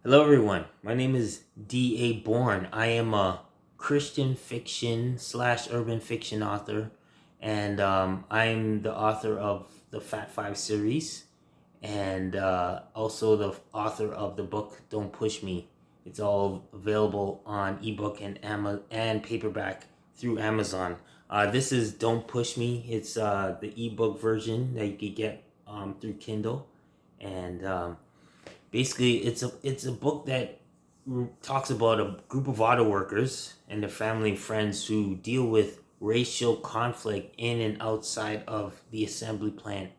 Hello, everyone. My name is D.A. Bourne. I am a Christian fiction slash urban fiction author, and I'm the author of the Fat Five series, and also the author of the book Don't Push Me. It's all available on ebook and paperback through Amazon. This is Don't Push Me. It's the ebook version that you could get through Kindle, and basically it's a book that talks about a group of auto workers and their family and friends who deal with racial conflict in and outside of the assembly plant.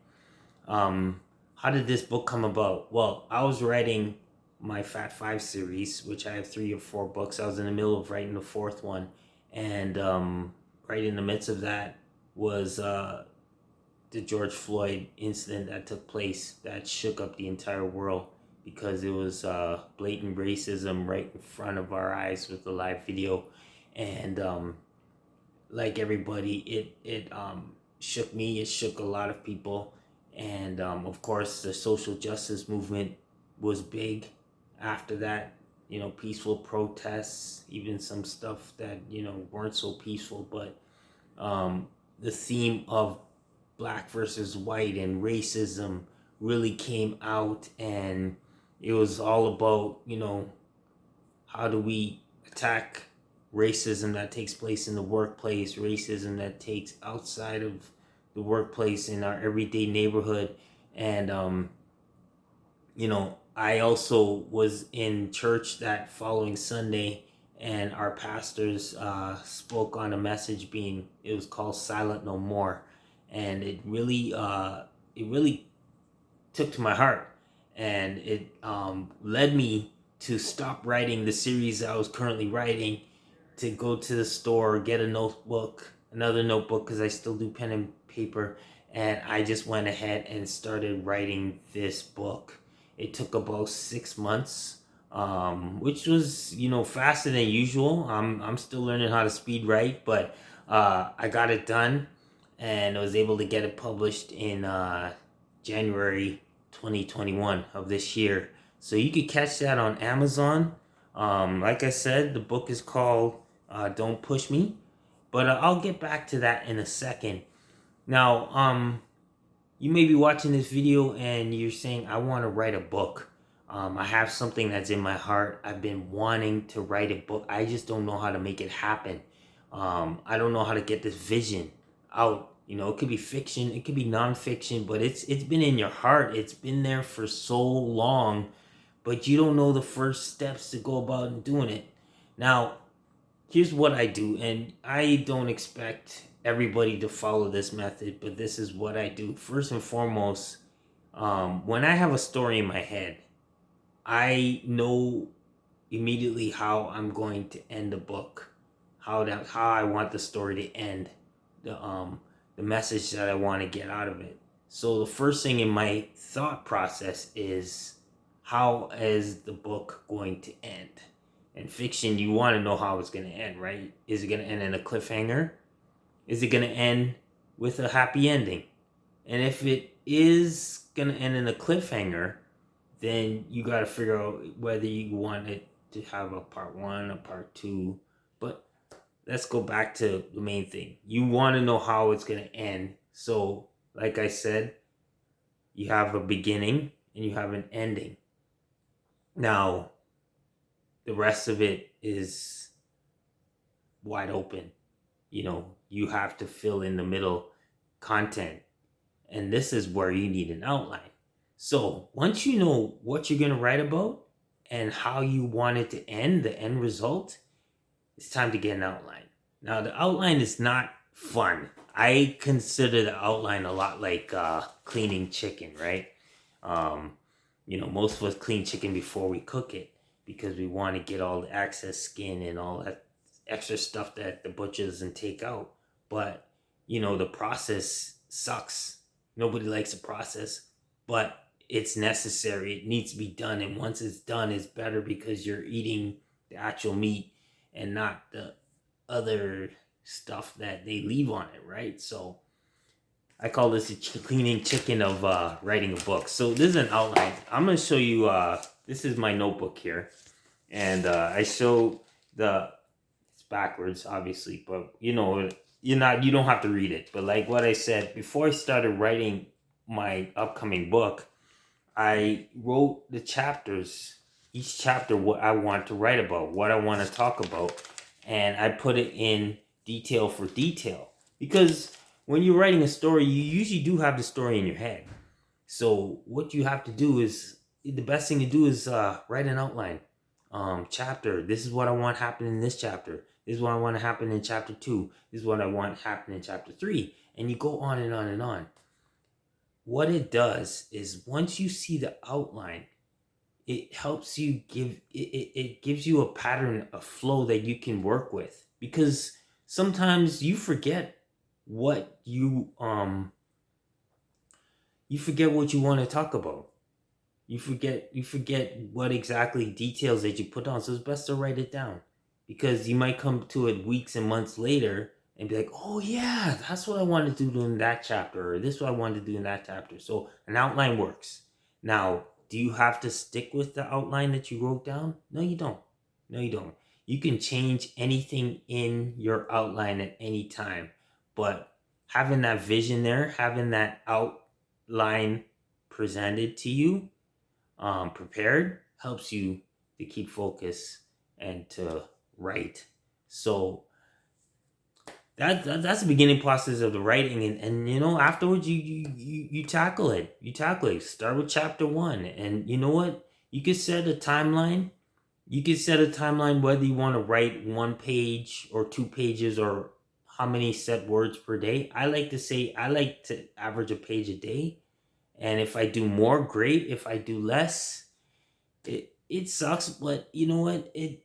How did this book come about? Well, I was writing my Fat Five series, which I have 3 or 4 books. I was in the middle of writing the fourth one, and right in the midst of that was the George Floyd incident that took place that shook up the entire world because it was blatant racism right in front of our eyes with the live video, and like everybody, it shook me. It shook a lot of people, and of course, the social justice movement was big after that. Peaceful protests, even some stuff that weren't so peaceful, but the theme of black versus white and racism really came out, and it was all about how do we attack racism that takes place in the workplace, racism that takes outside of the workplace in our everyday neighborhood. And I also was in church that following Sunday, and our pastors spoke on a message being, it was called Silent No More, and it really took to my heart, and it led me to stop writing the series I was currently writing, to go to the store, get another notebook, because I still do pen and paper, and I just went ahead and started writing this book. It took about 6 months, which was faster than usual. I'm still learning how to speed write, but I got it done, and I was able to get it published in January 2021 of this year. So you could catch that on Amazon. Like I said, the book is called Don't Push Me, but I'll get back to that in a second. Now, you may be watching this video and you're saying, I want to write a book. I have something that's in my heart. I've been wanting to write a book. I just don't know how to make it happen. I don't know how to get this vision out. It could be fiction, it could be nonfiction, but it's been in your heart. It's been there for so long, but you don't know the first steps to go about doing it. Now, here's what I do, and I don't expect everybody to follow this method, but this is what I do. First and foremost, when I have a story in my head, I know immediately how I'm going to end the book, how I want the story to end, the message that I want to get out of it. So the first thing in my thought process is, how is the book going to end? In fiction, you want to know how it's going to end, right? Is it going to end in a cliffhanger? Is it going to end with a happy ending? And if it is going to end in a cliffhanger, then you got to figure out whether you want it to have a part one, a part two. But let's go back to the main thing. You want to know how it's going to end. So, like I said, you have a beginning and you have an ending. Now, the rest of it is wide open. You have to fill in the middle content. And this is where you need an outline. So once you know what you're going to write about and how you want it to end, the end result, it's time to get an outline. Now, the outline is not fun. I consider the outline a lot like cleaning chicken, right? Most of us clean chicken before we cook it because we want to get all the excess skin and all that extra stuff that the butcher doesn't take out. But, the process sucks. Nobody likes the process, but it's necessary. It needs to be done. And once it's done, it's better because you're eating the actual meat and not the other stuff that they leave on it, right? So I call this a cleaning chicken of writing a book. So this is an outline. I'm gonna show you. This is my notebook here, and I show the. It's backwards, obviously, but you know, you don't have to read it. But like what I said before, I started writing my upcoming book, I wrote the chapters. Each chapter, what I want to write about, what I want to talk about, and I put it in detail for detail because when you're writing a story, you usually do have the story in your head. So what you have to do is the best thing to do is write an outline. Chapter. This is what I want happen in this chapter. This is what I want to happen in chapter 2. This is what I want happen in chapter 3. And you go on and on and on. What it does is once you see the outline, it helps you it gives you a pattern, a flow that you can work with, because sometimes you forget what you forget what you want to talk about. You forget what exactly details that you put on. So it's best to write it down, because you might come to it weeks and months later and be like, oh yeah, that's what I wanted to do in that chapter, or this is what I wanted to do in that chapter. So an outline works. Now, do you have to stick with the outline that you wrote down? No, you don't. No, you don't. You can change anything in your outline at any time. But having that vision there, having that outline presented to you, prepared, helps you to keep focus and to write. So that's the beginning process of the writing, and you know, afterwards you tackle it. You tackle it. Start with chapter 1, and you know what? You could set a timeline. You could set a timeline whether you want to write 1 page or 2 pages, or how many set words per day. I like to average a page a day. And if I do more, great. If I do less, it sucks, but you know what? It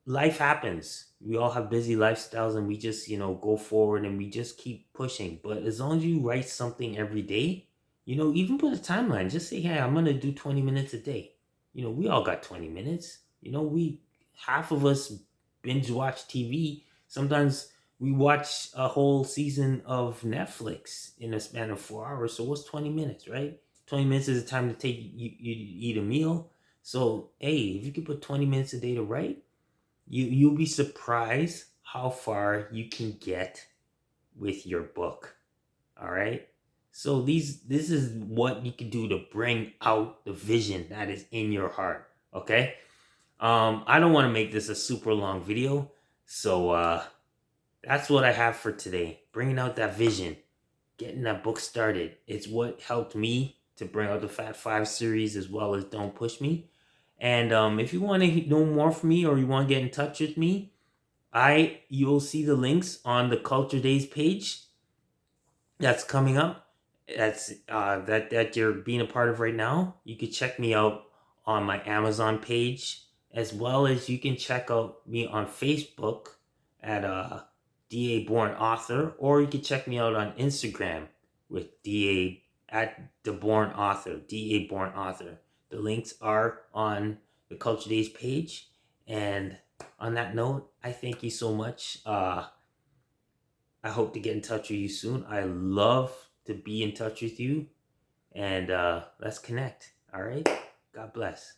Life happens. We all have busy lifestyles, and we just, go forward and we just keep pushing. But as long as you write something every day, even put a timeline. Just say, hey, I'm gonna do 20 minutes a day. We all got 20 minutes. We half of us binge watch TV. Sometimes we watch a whole season of Netflix in a span of 4 hours. So what's 20 minutes, right? 20 minutes is the time to take you eat a meal. So hey, if you could put 20 minutes a day to write, you'll be surprised how far you can get with your book. All right. So this is what you can do to bring out the vision that is in your heart. Okay. I don't want to make this a super long video, so that's what I have for today. Bringing out that vision, getting that book started. It's what helped me to bring out the Fat Five series, as well as Don't Push Me. And if you want to know more from me, or you want to get in touch with me, you'll see the links on the Culture Days page that's coming up. That's that you're being a part of right now. You can check me out on my Amazon page, as well as you can check out me on Facebook at DA Bourne Author, or you can check me out on Instagram with DA at the Bourne Author, DA Bourne Author. The links are on the Culture Days page. And on that note, I thank you so much. I hope to get in touch with you soon. I love to be in touch with you. And let's connect. All right? God bless.